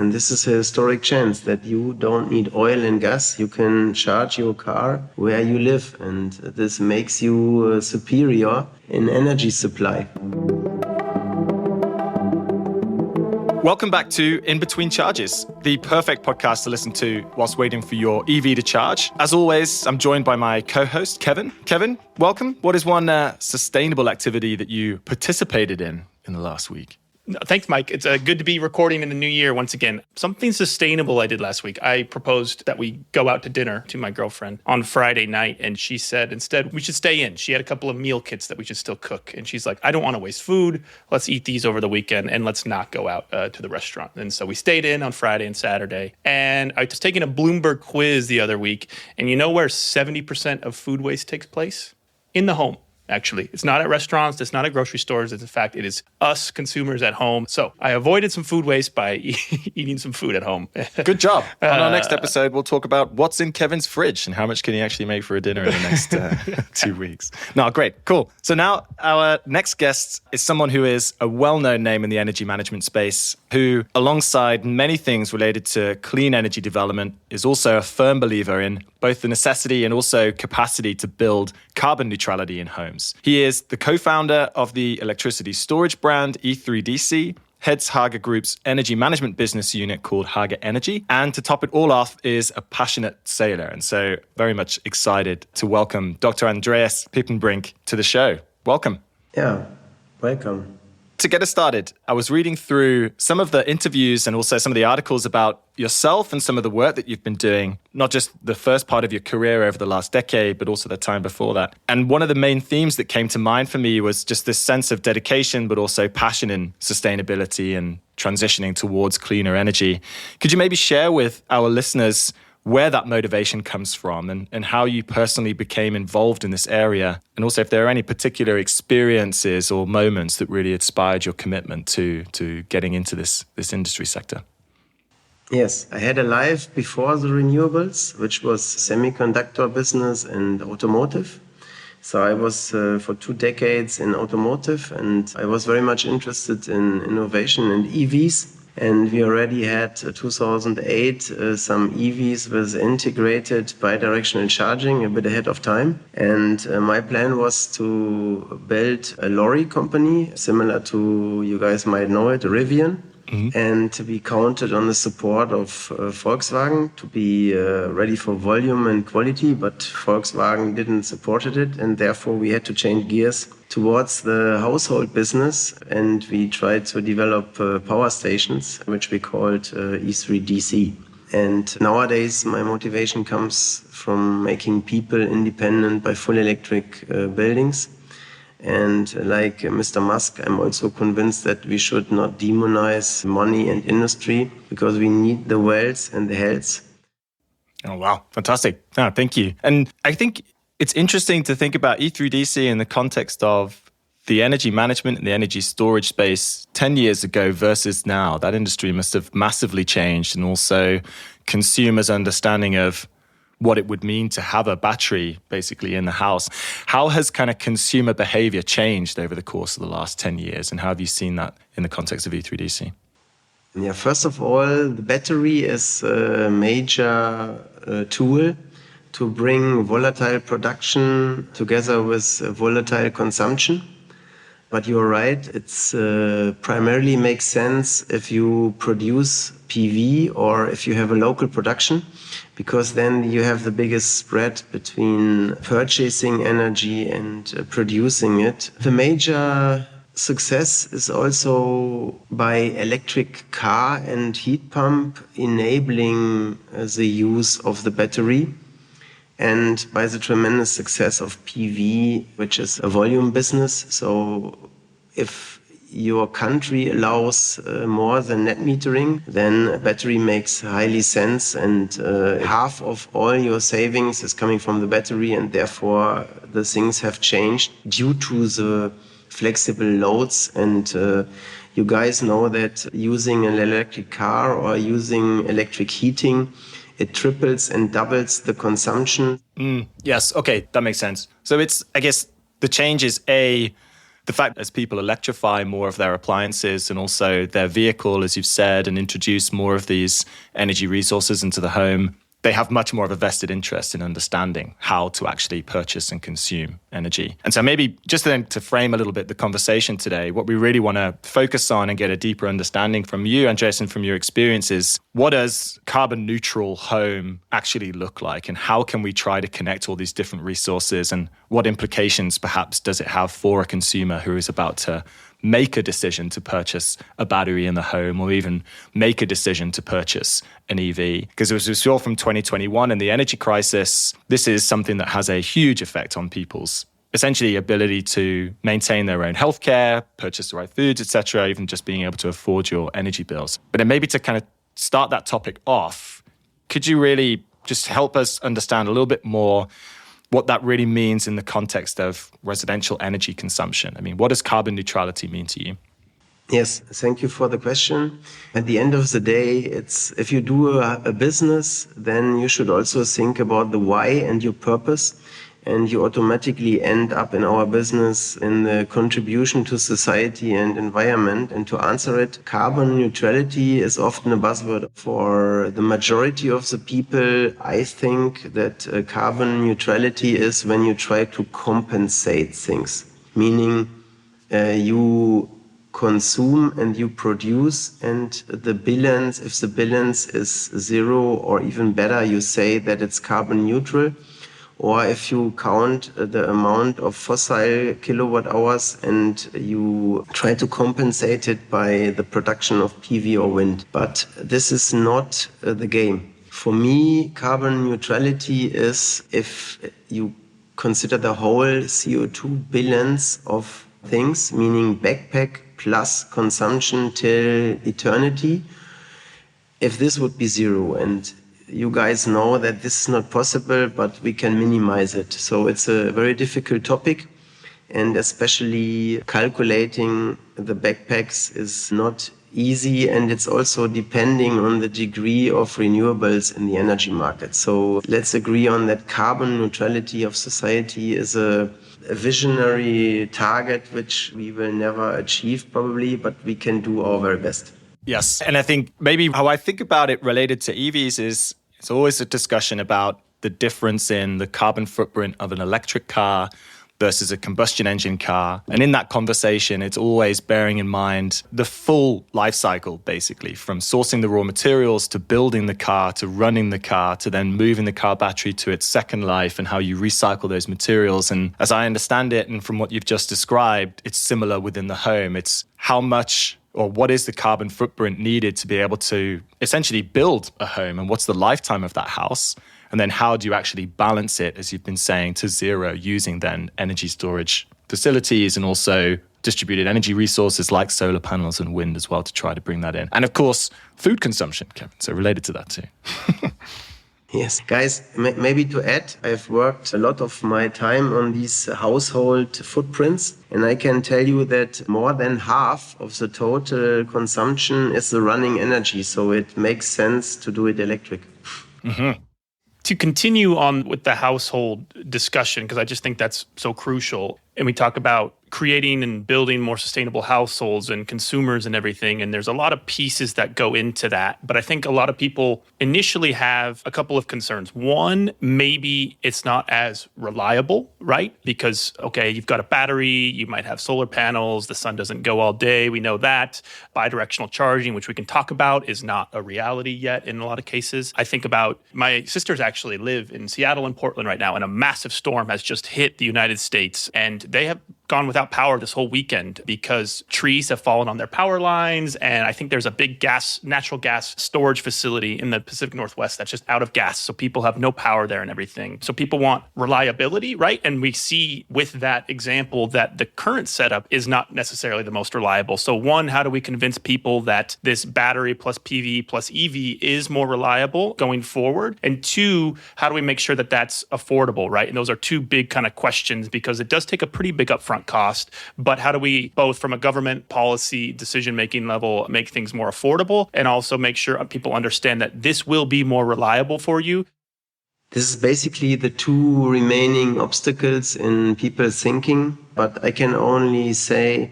And this is a historic chance that you don't need oil and gas. You can charge your car where you live. And this makes you superior in energy supply. Welcome back to In Between Charges, the perfect podcast to listen to whilst waiting for your EV to charge. As always, I'm joined by my co-host, Kevin. Kevin, welcome. What is one sustainable activity that you participated in the last week? Thanks, Mike. It's good to be recording in the new year once again. Something sustainable I did last week. I proposed that we go out to dinner to my girlfriend on Friday night, and she said instead we should stay in. She had a couple of meal kits that we should still cook, and she's like, I don't want to waste food. Let's eat these over the weekend, and let's not go out to the restaurant. And so we stayed in on Friday and Saturday, and I was taking a Bloomberg quiz the other week, and you know where 70% of food waste takes place? In the home. Actually, it's not at restaurants, it's not at grocery stores. It's in fact, it is us consumers at home. So I avoided some food waste by eating some food at home. Good job. On our next episode, we'll talk about what's in Kevin's fridge and how much can he actually make for a dinner in the next 2 weeks. No, great. Cool. So now our next guest is someone who is a well-known name in the energy management space, who, alongside many things related to clean energy development, is also a firm believer in both the necessity and also capacity to build carbon neutrality in homes. He is the co-founder of the electricity storage brand E3DC, heads Hager Group's energy management business unit called HagerEnergy, and to top it all off is a passionate sailor. And so very much excited to welcome Dr. Andreas Piepenbrink to the show. Welcome. Yeah, welcome. To get us started, I was reading through some of the interviews and also some of the articles about yourself and some of the work that you've been doing, not just the first part of your career over the last decade, but also the time before that. And one of the main themes that came to mind for me was just this sense of dedication, but also passion in sustainability and transitioning towards cleaner energy. Could you maybe share with our listeners where that motivation comes from and how you personally became involved in this area? And also if there are any particular experiences or moments that really inspired your commitment to getting into this industry sector. Yes, I had a life before the renewables, which was semiconductor business and automotive. So I was for 2 decades in automotive, and I was very much interested in innovation and EVs. And we already had 2008 some EVs with integrated bi-directional charging a bit ahead of time. And my plan was to build a lorry company similar to, you guys might know it, Rivian. And to be counted on the support of Volkswagen to be ready for volume and quality, but Volkswagen didn't support it, and therefore we had to change gears towards the household business, and we tried to develop power stations, which we called E3DC. And nowadays my motivation comes from making people independent by full electric buildings. And like Mr. Musk, I'm also convinced that we should not demonize money and industry because we need the wealth and the health. Oh, wow. Fantastic. No, thank you. And I think it's interesting to think about E3DC in the context of the energy management and the energy storage space 10 years ago versus now. That industry must have massively changed, and also consumers' understanding of what it would mean to have a battery basically in the house. How has kind of consumer behavior changed over the course of the last 10 years? And how have you seen that in the context of E3DC? Yeah, first of all, the battery is a major tool to bring volatile production together with volatile consumption. But you're right, it's primarily makes sense if you produce PV or if you have a local production, because then you have the biggest spread between purchasing energy and producing it. The major success is also by electric car and heat pump enabling the use of the battery, and by the tremendous success of PV, which is a volume business. So if your country allows more than net metering, then a battery makes highly sense, and half of all your savings is coming from the battery, and therefore the things have changed due to the flexible loads. And you guys know that using an electric car or using electric heating, it triples and doubles the consumption. Yes, okay, that makes sense. So it's, I guess, the change is A, the fact as people electrify more of their appliances and also their vehicle, as you've said, and introduce more of these energy resources into the home, they have much more of a vested interest in understanding how to actually purchase and consume energy. And so maybe just then to frame a little bit the conversation today, what we really want to focus on and get a deeper understanding from you, Andreas, and from your experiences, what does carbon neutral home actually look like? And how can we try to connect all these different resources? And what implications perhaps does it have for a consumer who is about to make a decision to purchase a battery in the home or even make a decision to purchase an EV? Because as we saw from 2021 and the energy crisis, this is something that has a huge effect on people's essentially ability to maintain their own healthcare, purchase the right foods, etc., even just being able to afford your energy bills. But then maybe to kind of start that topic off, could you really just help us understand a little bit more what that really means in the context of residential energy consumption? I mean, what does carbon neutrality mean to you? Yes, thank you for the question. At the end of the day, it's if you do a business, then you should also think about the why and your purpose. And you automatically end up in our business in the contribution to society and environment. And to answer it, carbon neutrality is often a buzzword for the majority of the people. I think that carbon neutrality is when you try to compensate things, meaning you consume and you produce, and the balance, if the balance is zero or even better, you say that it's carbon neutral. Or if you count the amount of fossil kilowatt hours and you try to compensate it by the production of PV or wind. But this is not the game. For me, carbon neutrality is if you consider the whole CO2 balance of things, meaning backpack plus consumption till eternity, if this would be zero. And you guys know that this is not possible, but we can minimize it. So it's a very difficult topic, and especially calculating the backpacks is not easy, and it's also depending on the degree of renewables in the energy market. So let's agree on that carbon neutrality of society is a visionary target which we will never achieve probably, but we can do our very best. Yes. And I think maybe how I think about it related to EVs is it's always a discussion about the difference in the carbon footprint of an electric car versus a combustion engine car. And in that conversation, it's always bearing in mind the full life cycle, basically, from sourcing the raw materials to building the car, to running the car, to then moving the car battery to its second life and how you recycle those materials. And as I understand it, and from what you've just described, it's similar within the home. It's how much or what is the carbon footprint needed to be able to essentially build a home, and what's the lifetime of that house? And then how do you actually balance it, as you've been saying, to zero using then energy storage facilities and also distributed energy resources like solar panels and wind as well to try to bring that in. And of course, food consumption, Kevin, so related to that too. Yes, guys, maybe to add, I've worked a lot of my time on these household footprints, and I can tell you that more than half of the total consumption is the running energy, so it makes sense to do it electric. Mm-hmm. To continue on with the household discussion, because I just think that's so crucial, and we talk about creating and building more sustainable households and consumers and everything. And there's a lot of pieces that go into that. But I think a lot of people initially have a couple of concerns. One, maybe it's not as reliable, right? Because, okay, you've got a battery, you might have solar panels, the sun doesn't go all day. We know that. Bi-directional charging, which we can talk about, is not a reality yet in a lot of cases. I think about my sisters actually live in Seattle and Portland right now, and a massive storm has just hit the United States. And they have gone without power this whole weekend because trees have fallen on their power lines. And I think there's a big natural gas storage facility in the Pacific Northwest that's just out of gas. So people have no power there and everything. So people want reliability, right? And we see with that example that the current setup is not necessarily the most reliable. So one, how do we convince people that this battery plus PV plus EV is more reliable going forward? And two, how do we make sure that that's affordable, right? And those are two big kind of questions because it does take a pretty big upfront cost, but how do we both from a government policy decision-making level make things more affordable and also make sure people understand that this will be more reliable for you? This is basically the two remaining obstacles in people's thinking, but I can only say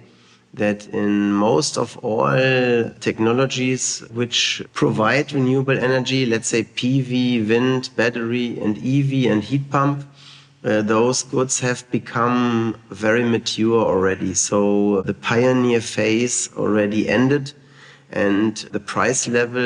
that in most of all technologies which provide renewable energy, let's say PV, wind, battery, and EV and heat pump, those goods have become very mature already. So the pioneer phase already ended. And the price level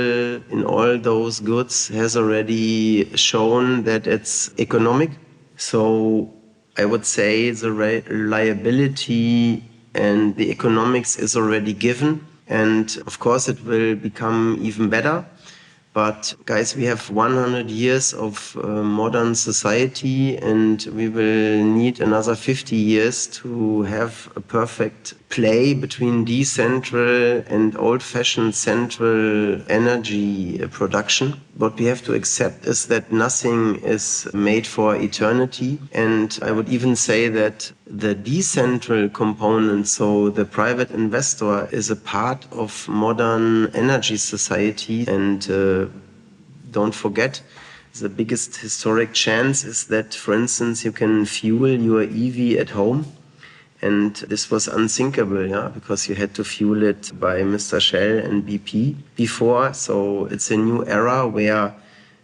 in all those goods has already shown that it's economic. So I would say the reliability and the economics is already given. And of course, it will become even better. But guys, we have 100 years of modern society, and we will need another 50 years to have a perfect play between decentral and old-fashioned central energy production. What we have to accept is that nothing is made for eternity. And I would even say that the decentral component, so the private investor, is a part of modern energy society. And don't forget, the biggest historic chance is that, for instance, you can fuel your EV at home. And this was unthinkable, because you had to fuel it by Mr. Shell and BP before. So it's a new era where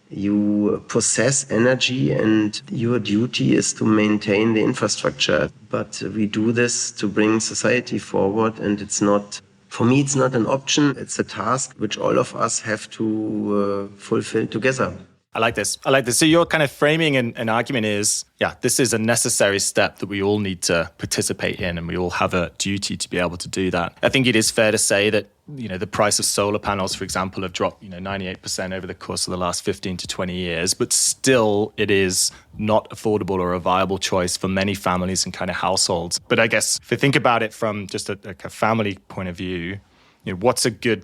you possess energy and your duty is to maintain the infrastructure. But we do this to bring society forward, and it's not, for me, it's not an option. It's a task which all of us have to fulfill together. I like this. So your kind of framing and argument is, this is a necessary step that we all need to participate in, and we all have a duty to be able to do that. I think it is fair to say that, the price of solar panels, for example, have dropped, 98% over the course of the last 15 to 20 years, but still it is not affordable or a viable choice for many families and kind of households. But I guess if you think about it from just a family point of view, what's a good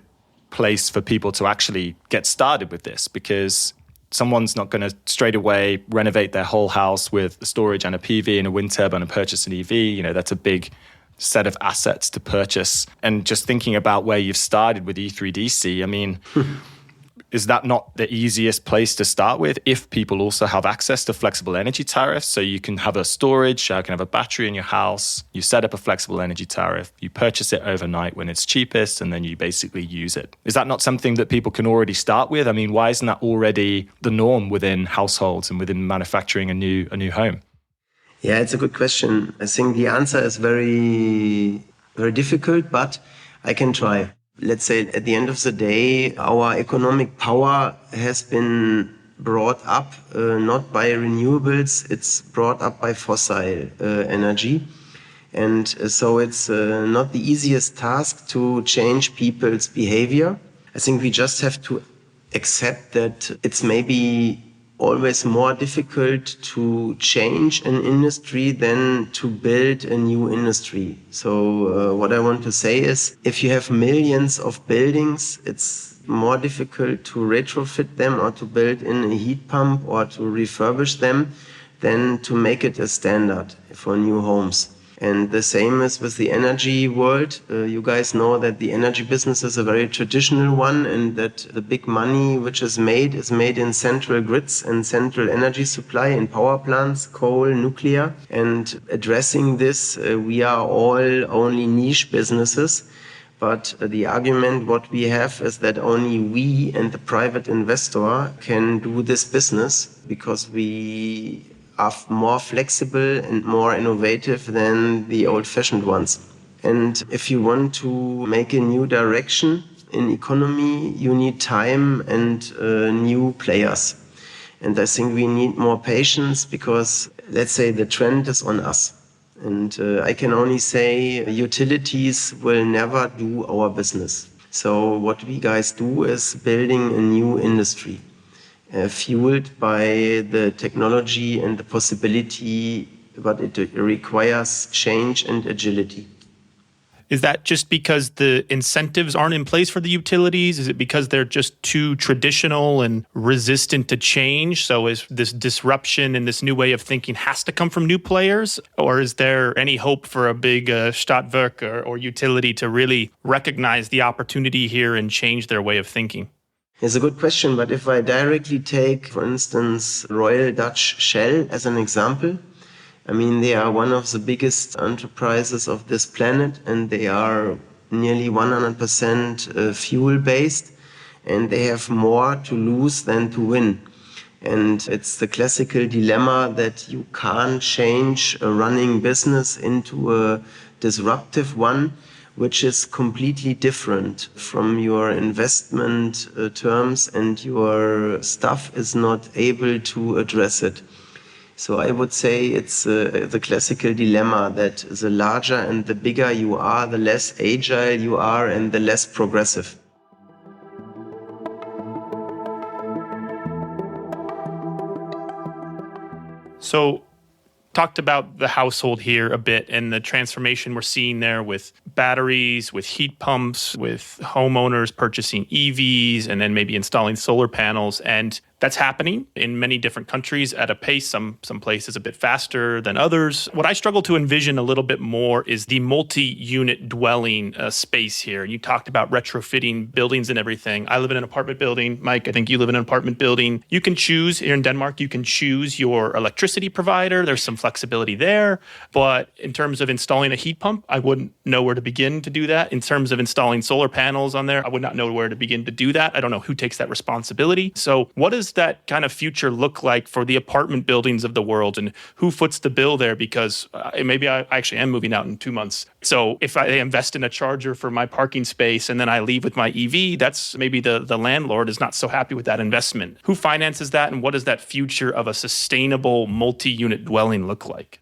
place for people to actually get started with this? Because someone's not going to straight away renovate their whole house with storage and a PV and a wind turbine and purchase an EV. That's a big set of assets to purchase. And just thinking about where you've started with E3DC, I mean, is that not the easiest place to start with if people also have access to flexible energy tariffs? So you can have a storage, you can have a battery in your house, you set up a flexible energy tariff, you purchase it overnight when it's cheapest, and then you basically use it. Is that not something that people can already start with? I mean, why isn't that already the norm within households and within manufacturing a new home? Yeah, it's a good question. I think the answer is very, very difficult, but I can try. Let's say at the end of the day, our economic power has been brought up not by renewables, it's brought up by fossil energy. And so it's not the easiest task to change people's behavior. I think we just have to accept that it's maybe always more difficult to change an industry than to build a new industry. So what I want to say is, if you have millions of buildings, it's more difficult to retrofit them or to build in a heat pump or to refurbish them than to make it a standard for new homes. And the same is with the energy world. You guys know that the energy business is a very traditional one, and that the big money which is made in central grids and central energy supply in power plants, coal, nuclear. And addressing this, we are all only niche businesses. But the argument what we have is that only we and the private investor can do this business because we are more flexible and more innovative than the old-fashioned ones. And if you want to make a new direction in economy, you need time and new players. And I think we need more patience because, let's say, the trend is on us. And I can only say utilities will never do our business. So what we guys do is building a new industry. Fueled by the technology and the possibility, but it requires change and agility. Is that just because the incentives aren't in place for the utilities? Is it because they're just too traditional and resistant to change? So is this disruption and this new way of thinking has to come from new players? Or is there any hope for a big Stadtwerke or utility to really recognize the opportunity here and change their way of thinking? It's a good question, but if I directly take, for instance, Royal Dutch Shell as an example, I mean, they are one of the biggest enterprises of this planet, and they are nearly 100% fuel-based, and they have more to lose than to win. And it's the classical dilemma that you can't change a running business into a disruptive one, which is completely different from your investment terms, and your staff is not able to address it. So I would say it's the classical dilemma that the larger and the bigger you are, the less agile you are and the less progressive. So, talked about the household here a bit and the transformation we're seeing there with batteries, with heat pumps, with homeowners purchasing EVs and then maybe installing solar panels. And that's happening in many different countries at a pace, some places a bit faster than others. What I struggle to envision a little bit more is the multi-unit dwelling space here. And you talked about retrofitting buildings and everything. I live in an apartment building. Mike, I think you live in an apartment building. You can choose, here in Denmark, you can choose your electricity provider. There's some flexibility there. But in terms of installing a heat pump, I wouldn't know where to begin to do that. In terms of installing solar panels on there, I would not know where to begin to do that. I don't know who takes that responsibility. So what does that kind of future look like for the apartment buildings of the world, and who foots the bill there? Because maybe I actually am moving out in 2 months. So if I invest in a charger for my parking space and then I leave with my EV, that's maybe the landlord is not so happy with that investment. Who finances that, and what does that future of a sustainable multi-unit dwelling look like?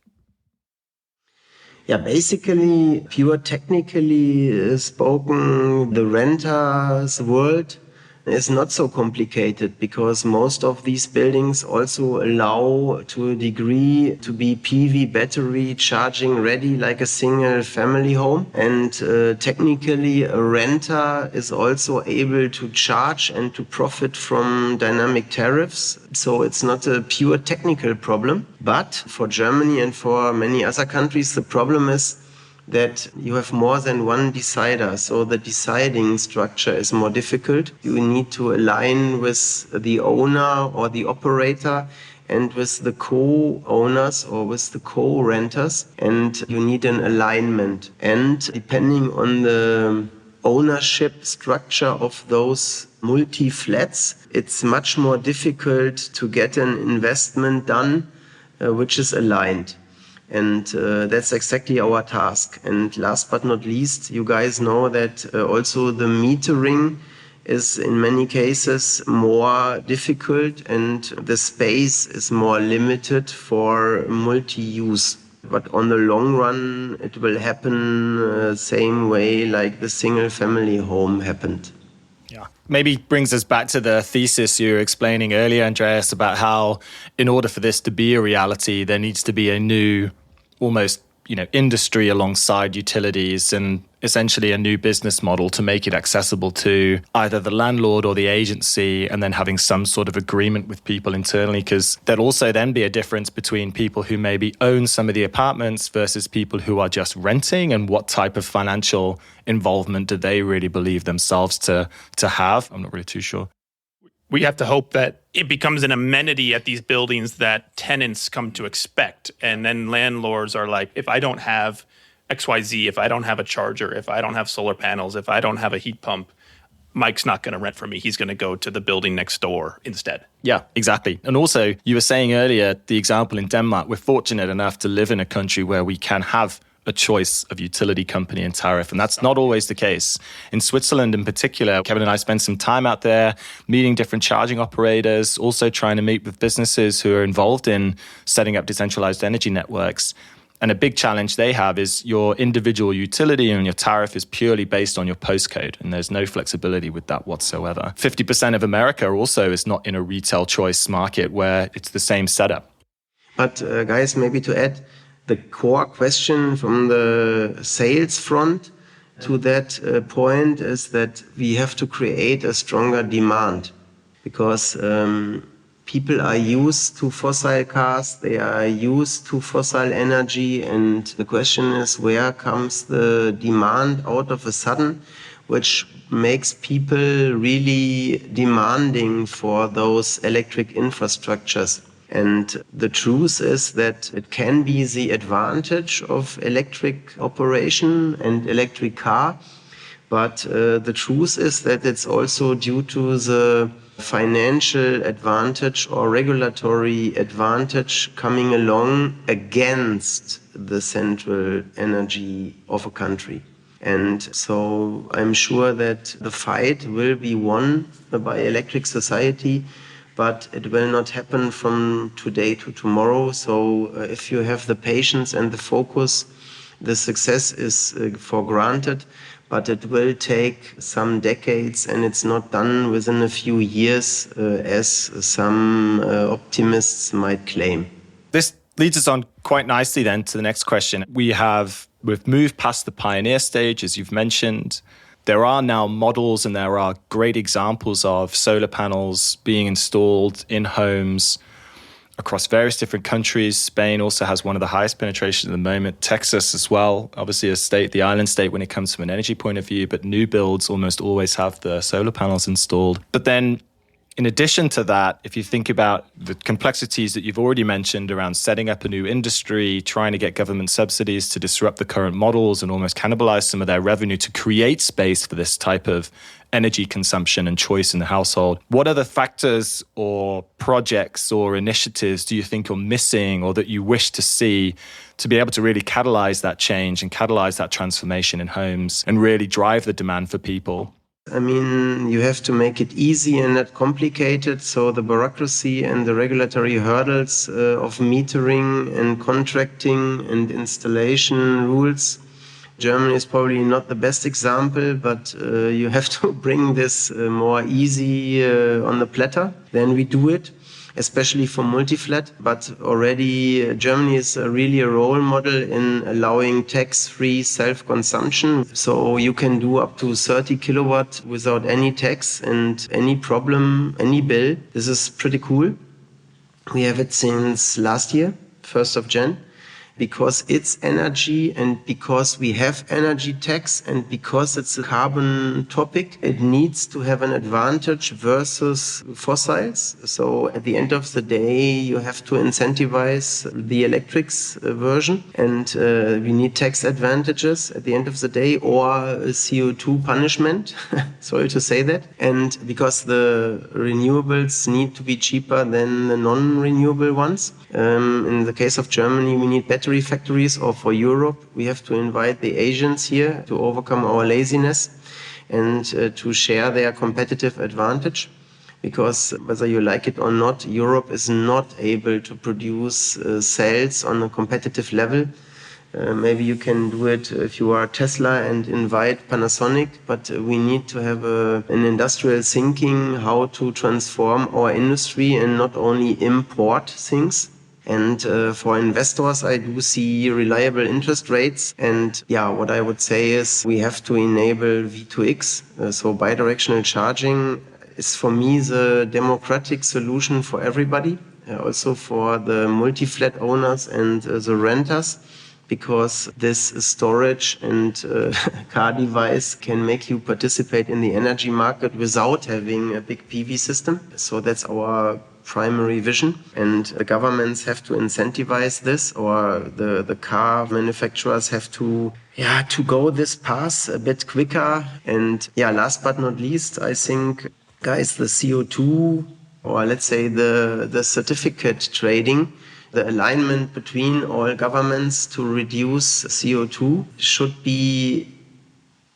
Yeah, basically, pure technically spoken, the renter's world is not so complicated, because most of these buildings also allow to a degree to be PV battery charging ready like a single family home. And technically a renter is also able to charge and to profit from dynamic tariffs. So it's not a pure technical problem. But for Germany and for many other countries, the problem is that you have more than one decider, so the deciding structure is more difficult. You need to align with the owner or the operator and with the co-owners or with the co-renters, and you need an alignment. And depending on the ownership structure of those multi-flats, it's much more difficult to get an investment done which is aligned. And that's exactly our task. And last but not least, you guys know that also the metering is in many cases more difficult, and the space is more limited for multi-use. But on the long run, it will happen same way like the single family home happened. Yeah. Maybe brings us back to the thesis you were explaining earlier, Andreas, about how in order for this to be a reality, there needs to be a new, almost, industry alongside utilities, and essentially a new business model to make it accessible to either the landlord or the agency, and then having some sort of agreement with people internally, because there'll also then be a difference between people who maybe own some of the apartments versus people who are just renting, and what type of financial involvement do they really believe themselves to have? I'm not really too sure. We have to hope that it becomes an amenity at these buildings that tenants come to expect. And then landlords are like, if I don't have XYZ, if I don't have a charger, if I don't have solar panels, if I don't have a heat pump, Mike's not going to rent from me. He's going to go to the building next door instead. Yeah, exactly. And also, you were saying earlier, the example in Denmark, we're fortunate enough to live in a country where we can have a choice of utility company and tariff. And that's not always the case. In Switzerland in particular, Kevin and I spent some time out there meeting different charging operators, also trying to meet with businesses who are involved in setting up decentralized energy networks. And a big challenge they have is your individual utility and your tariff is purely based on your postcode. And there's no flexibility with that whatsoever. 50% of America also is not in a retail choice market where it's the same setup. But guys, maybe to add, the core question from the sales front to that point is that we have to create a stronger demand, because people are used to fossil cars, they are used to fossil energy, and the question is, where comes the demand out of a sudden, which makes people really demanding for those electric infrastructures. And the truth is that it can be the advantage of electric operation and electric car, but the truth is that it's also due to the financial advantage or regulatory advantage coming along against the central energy of a country. And so I'm sure that the fight will be won by electric society, but it will not happen from today to tomorrow. So if you have the patience and the focus, the success is for granted, but it will take some decades and it's not done within a few years, as some optimists might claim. This leads us on quite nicely then to the next question. We've moved past the pioneer stage, as you've mentioned. There are now models and there are great examples of solar panels being installed in homes across various different countries. Spain also has one of the highest penetration at the moment. Texas as well, obviously the island state when it comes from an energy point of view, but new builds almost always have the solar panels installed. But then in addition to that, if you think about the complexities that you've already mentioned around setting up a new industry, trying to get government subsidies to disrupt the current models and almost cannibalize some of their revenue to create space for this type of energy consumption and choice in the household, what other factors or projects or initiatives do you think are missing or that you wish to see to be able to really catalyze that change and catalyze that transformation in homes and really drive the demand for people? I mean, you have to make it easy and not complicated. So the bureaucracy and the regulatory hurdles of metering and contracting and installation rules. Germany is probably not the best example, but you have to bring this more easy on the platter. Then we do it, especially for multi-flat. But already Germany is really a role model in allowing tax-free self-consumption. So you can do up to 30 kilowatt without any tax and any problem, any bill. This is pretty cool. We have it since last year, 1st of Jan. Because it's energy and because we have energy tax and because it's a carbon topic, it needs to have an advantage versus fossils. So at the end of the day, you have to incentivize the electrics version and we need tax advantages at the end of the day or a CO2 punishment, sorry to say that. And because the renewables need to be cheaper than the non-renewable ones. In the case of Germany, we need battery factories, or for Europe, we have to invite the Asians here to overcome our laziness and to share their competitive advantage. Because whether you like it or not, Europe is not able to produce cells on a competitive level. Maybe you can do it if you are Tesla and invite Panasonic, but we need to have an industrial thinking how to transform our industry and not only import things. And for investors, I do see reliable interest rates. And yeah, what I would say is we have to enable V2X. So bi-directional charging is for me the democratic solution for everybody, also for the multi-flat owners and the renters. Because this storage and car device can make you participate in the energy market without having a big PV system. So that's our primary vision. And the governments have to incentivize this, or the car manufacturers have to go this path a bit quicker. And last but not least, I think, guys, the CO2, or let's say the certificate trading, the alignment between all governments to reduce CO2 should be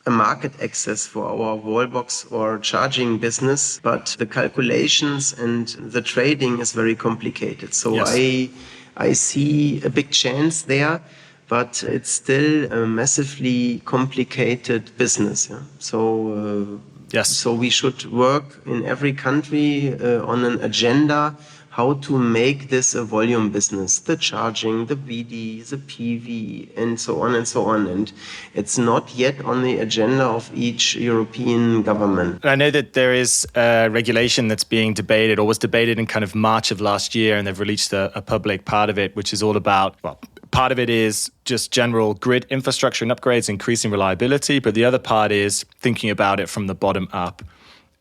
a market access for our wallbox or charging business. But the calculations and the trading is very complicated. So yes. I see a big chance there, but it's still a massively complicated business. Yeah? So, so we should work in every country on an agenda how to make this a volume business, the charging, the VD, the PV, and so on and so on. And it's not yet on the agenda of each European government. I know that there is a regulation that's being debated or was debated in kind of March of last year, and they've released a public part of it, which is all about, Part of it is just general grid infrastructure and upgrades, increasing reliability. But the other part is thinking about it from the bottom up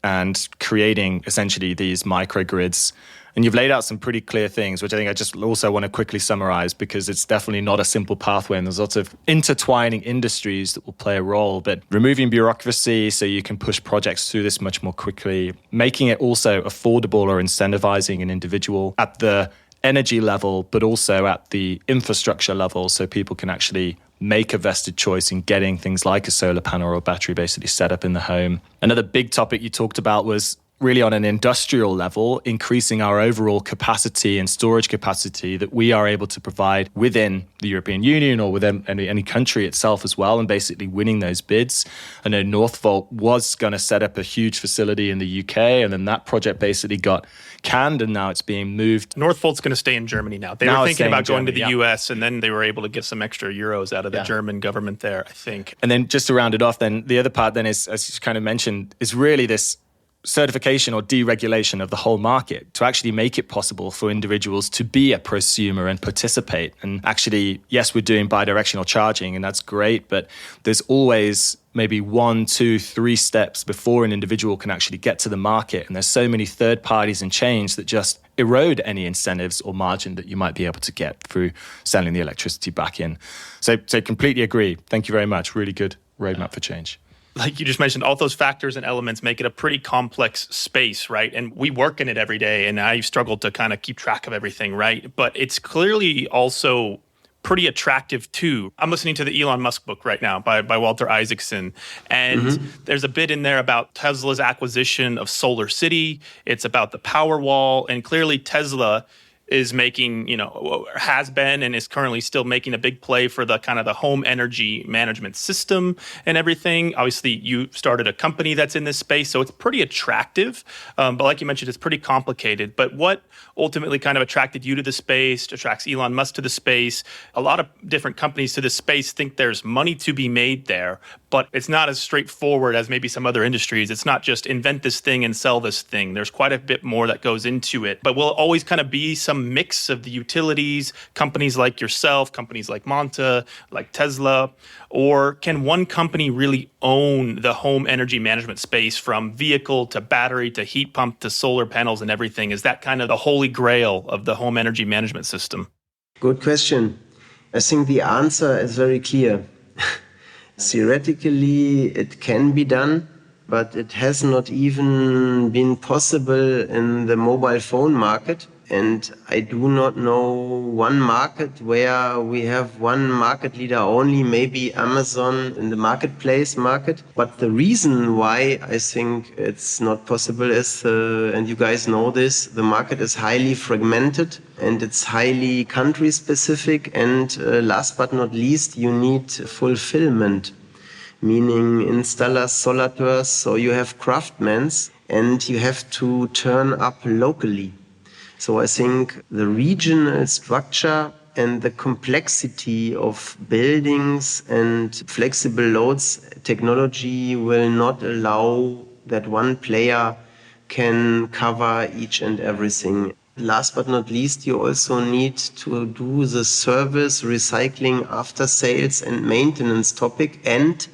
and creating essentially these microgrids. And you've laid out some pretty clear things, which I think I just also want to quickly summarize, because it's definitely not a simple pathway. And there's lots of intertwining industries that will play a role. But removing bureaucracy so you can push projects through this much more quickly, making it also affordable or incentivizing an individual at the energy level, but also at the infrastructure level, so people can actually make a vested choice in getting things like a solar panel or battery basically set up in the home. Another big topic you talked about was really on an industrial level, increasing our overall capacity and storage capacity that we are able to provide within the European Union or within any country itself as well, and basically winning those bids. I know Northvolt was going to set up a huge facility in the UK, and then that project basically got canned, and now it's being moved. Northvolt's going to stay in Germany now. They were thinking about going to the US, and then they were able to get some extra euros out of the German government there, I think. And then just to round it off, then the other part then is, as you kind of mentioned, is really this certification or deregulation of the whole market to actually make it possible for individuals to be a prosumer and participate. And actually, yes, we're doing bi-directional charging, and that's great, but there's always maybe 1, 2, 3 steps before an individual can actually get to the market. And there's so many third parties and chains that just erode any incentives or margin that you might be able to get through selling the electricity back in. So completely agree. Thank you very much. Really good roadmap for change. Like you just mentioned, all those factors and elements make it a pretty complex space, right? And we work in it every day, and I struggle to kind of keep track of everything, right? But it's clearly also pretty attractive too. I'm listening to the Elon Musk book right now by Walter Isaacson, and there's a bit in there about Tesla's acquisition of Solar City. It's about the Powerwall, and clearly Tesla is making, has been and is currently still making a big play for the kind of the home energy management system and everything. Obviously, you started a company that's in this space, so it's pretty attractive. But like you mentioned, it's pretty complicated. But what ultimately kind of attracted you to the space, attracts Elon Musk to the space? A lot of different companies to this space think there's money to be made there, but it's not as straightforward as maybe some other industries. It's not just invent this thing and sell this thing. There's quite a bit more that goes into it. But will it always kind of be some mix of the utilities, companies like yourself, companies like Monta, like Tesla, or can one company really own the home energy management space from vehicle to battery to heat pump to solar panels and everything? Is that kind of the holy grail of the home energy management system? Good question. I think the answer is very clear. Theoretically, it can be done, but it has not even been possible in the mobile phone market. And I do not know one market where we have one market leader only, maybe Amazon in the marketplace market. But the reason why I think it's not possible is, and you guys know this, the market is highly fragmented and it's highly country specific. And last but not least, you need fulfillment, meaning installers, solateurs, so you have craftsmen and you have to turn up locally. So I think the regional structure and the complexity of buildings and flexible loads technology will not allow that one player can cover each and everything. Last but not least, you also need to do the service, recycling, after sales and maintenance topic, and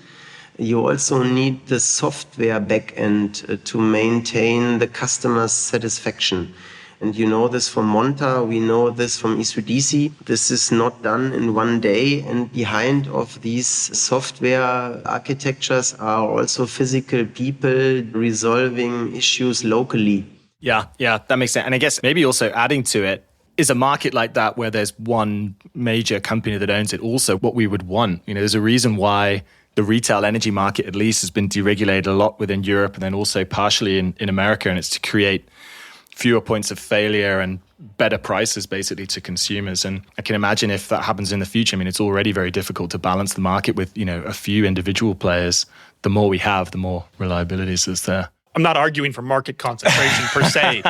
you also need the software backend to maintain the customer's satisfaction. And you know this from Monta, we know this from E3DC. This is not done in one day, and behind of these software architectures are also physical people resolving issues locally. Yeah, that makes sense. And I guess maybe also adding to it, is a market like that where there's one major company that owns it also what we would want? There's a reason why the retail energy market at least has been deregulated a lot within Europe and then also partially in America, and it's to create fewer points of failure and better prices basically to consumers. And I can imagine if that happens in the future, it's already very difficult to balance the market with, a few individual players. The more we have, the more reliability is there. I'm not arguing for market concentration per se,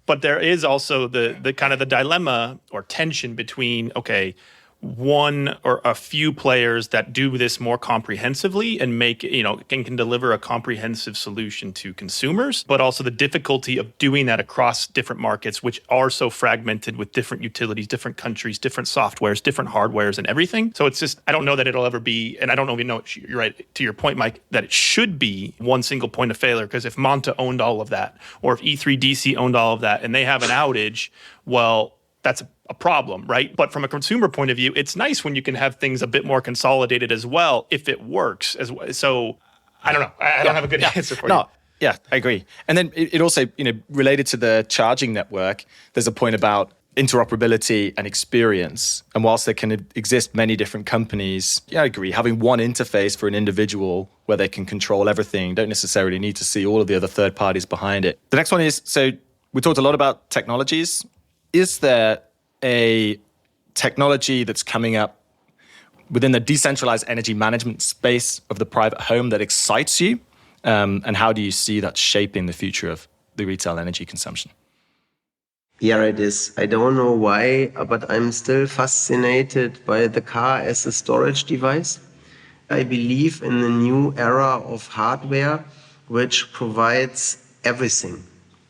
but there is also the kind of the dilemma or tension between, okay, one or a few players that do this more comprehensively and make, can deliver a comprehensive solution to consumers, but also the difficulty of doing that across different markets, which are so fragmented with different utilities, different countries, different softwares, different hardwares and everything. So it's just, I don't know that it'll ever be, and I don't even know, you're right, to your point, Mike, that it should be one single point of failure, because if Monta owned all of that, or if E3DC owned all of that, and they have an outage, well, that's a problem, right? But from a consumer point of view, it's nice when you can have things a bit more consolidated as well, if it works as well. So I don't know. I don't have a good answer for you. Yeah, I agree. And then it also, related to the charging network, there's a point about interoperability and experience. And whilst there can exist many different companies, I agree, having one interface for an individual where they can control everything, don't necessarily need to see all of the other third parties behind it. The next one is, so we talked a lot about technologies. Is there a technology that's coming up within the decentralized energy management space of the private home that excites you? And how do you see that shaping the future of the retail energy consumption? Yeah, it is. I don't know why, but I'm still fascinated by the car as a storage device. I believe in the new era of hardware, which provides everything.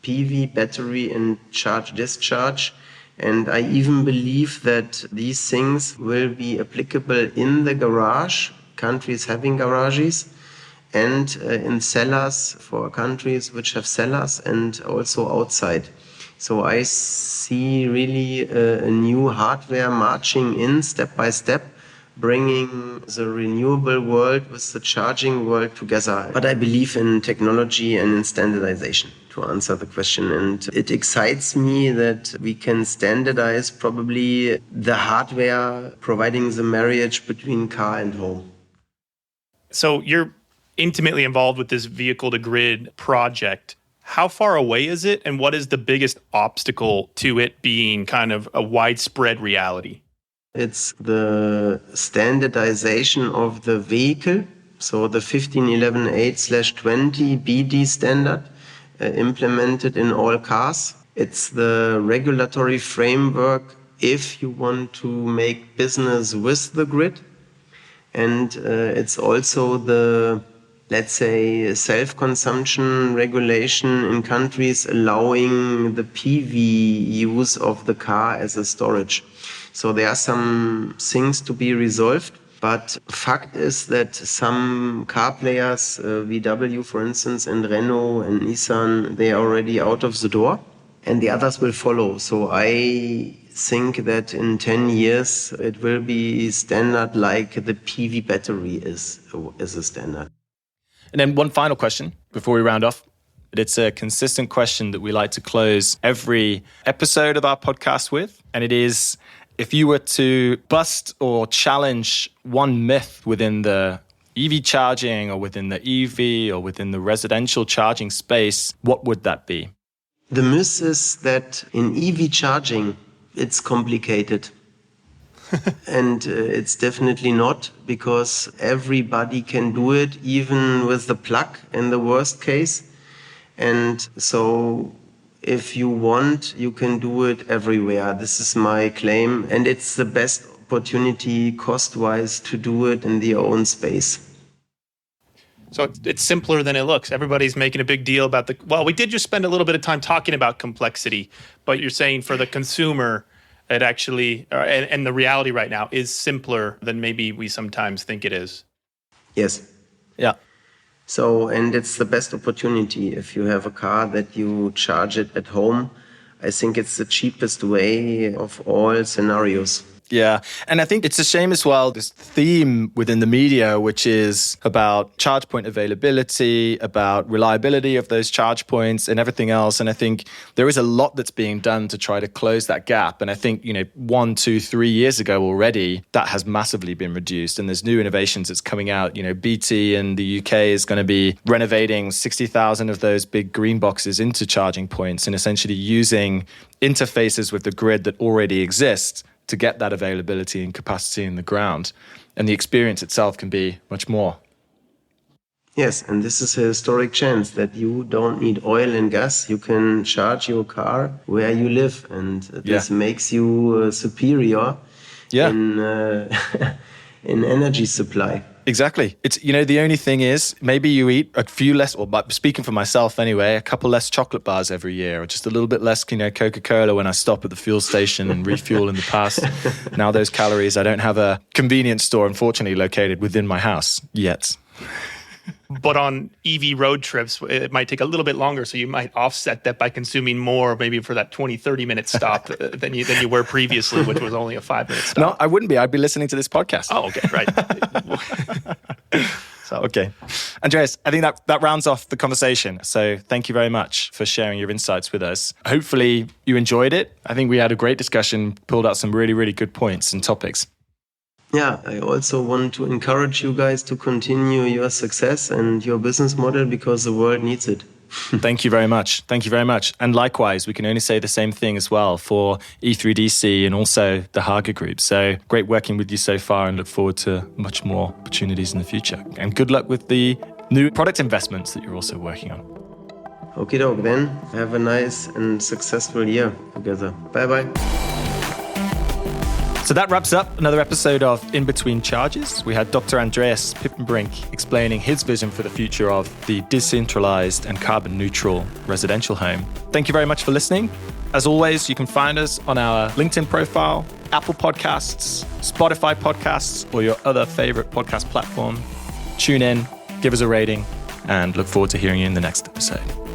PV, battery, and charge-discharge. And I even believe that these things will be applicable in the garage, countries having garages, and in cellars for countries which have cellars, and also outside. So I see really a new hardware marching in step by step, bringing the renewable world with the charging world together. But I believe in technology and in standardization, to answer the question. And it excites me that we can standardize probably the hardware, providing the marriage between car and home. So you're intimately involved with this vehicle-to-grid project. How far away is it, and what is the biggest obstacle to it being kind of a widespread reality? It's the standardization of the vehicle, so the 15118/20 BD standard implemented in all cars. It's the regulatory framework if you want to make business with the grid. And it's also the, let's say, self-consumption regulation in countries allowing the PV use of the car as a storage. So there are some things to be resolved, but fact is that some car players, VW for instance, and Renault and Nissan, they are already out of the door, and the others will follow. So I think that in 10 years it will be standard like the PV battery is a standard. And then one final question before we round off. It's a consistent question that we like to close every episode of our podcast with. And it is, if you were to bust or challenge one myth within the EV charging or within the EV or within the residential charging space, what would that be? The myth is that in EV charging, it's complicated. And it's definitely not, because everybody can do it, even with the plug in the worst case. And so if you want, you can do it everywhere. This is my claim. And it's the best opportunity cost-wise to do it in their own space. So it's simpler than it looks. Everybody's making a big deal about well, we did just spend a little bit of time talking about complexity, but you're saying for the consumer, it actually, and the reality right now is simpler than maybe we sometimes think it is. Yes. Yeah. So, and it's the best opportunity. If you have a car that you charge it at home, I think it's the cheapest way of all scenarios. Yeah. And I think it's a shame as well, this theme within the media, which is about charge point availability, about reliability of those charge points and everything else. And I think there is a lot that's being done to try to close that gap. And I think, 1, 2, 3 years ago already, that has massively been reduced. And there's new innovations that's coming out. BT in the UK is going to be renovating 60,000 of those big green boxes into charging points and essentially using interfaces with the grid that already exist to get that availability and capacity in the ground. And the experience itself can be much more. Yes, and this is a historic chance that you don't need oil and gas. You can charge your car where you live, and this makes you superior in energy supply. Exactly. It's, the only thing is maybe you eat a few less, or speaking for myself anyway, a couple less chocolate bars every year, or just a little bit less, Coca-Cola when I stop at the fuel station and refuel in the past. Now those calories, I don't have a convenience store, unfortunately, located within my house yet. But on EV road trips, it might take a little bit longer. So you might offset that by consuming more, maybe for that 20, 30-minute stop than you were previously, which was only a 5-minute stop. No, I wouldn't be. I'd be listening to this podcast. Oh, okay, right. Okay. Andreas, I think that rounds off the conversation. So thank you very much for sharing your insights with us. Hopefully you enjoyed it. I think we had a great discussion, pulled out some really, really good points and topics. Yeah, I also want to encourage you guys to continue your success and your business model because the world needs it. Thank you very much. Thank you very much. And likewise, we can only say the same thing as well for E3DC and also the Hager Group. So great working with you so far and look forward to much more opportunities in the future. And good luck with the new product investments that you're also working on. Okay, doke, then have a nice and successful year together. Bye-bye. So that wraps up another episode of In Between Charges. We had Dr. Andreas Piepenbrink explaining his vision for the future of the decentralized and carbon neutral residential home. Thank you very much for listening. As always, you can find us on our LinkedIn profile, Apple Podcasts, Spotify Podcasts, or your other favorite podcast platform. Tune in, give us a rating, and look forward to hearing you in the next episode.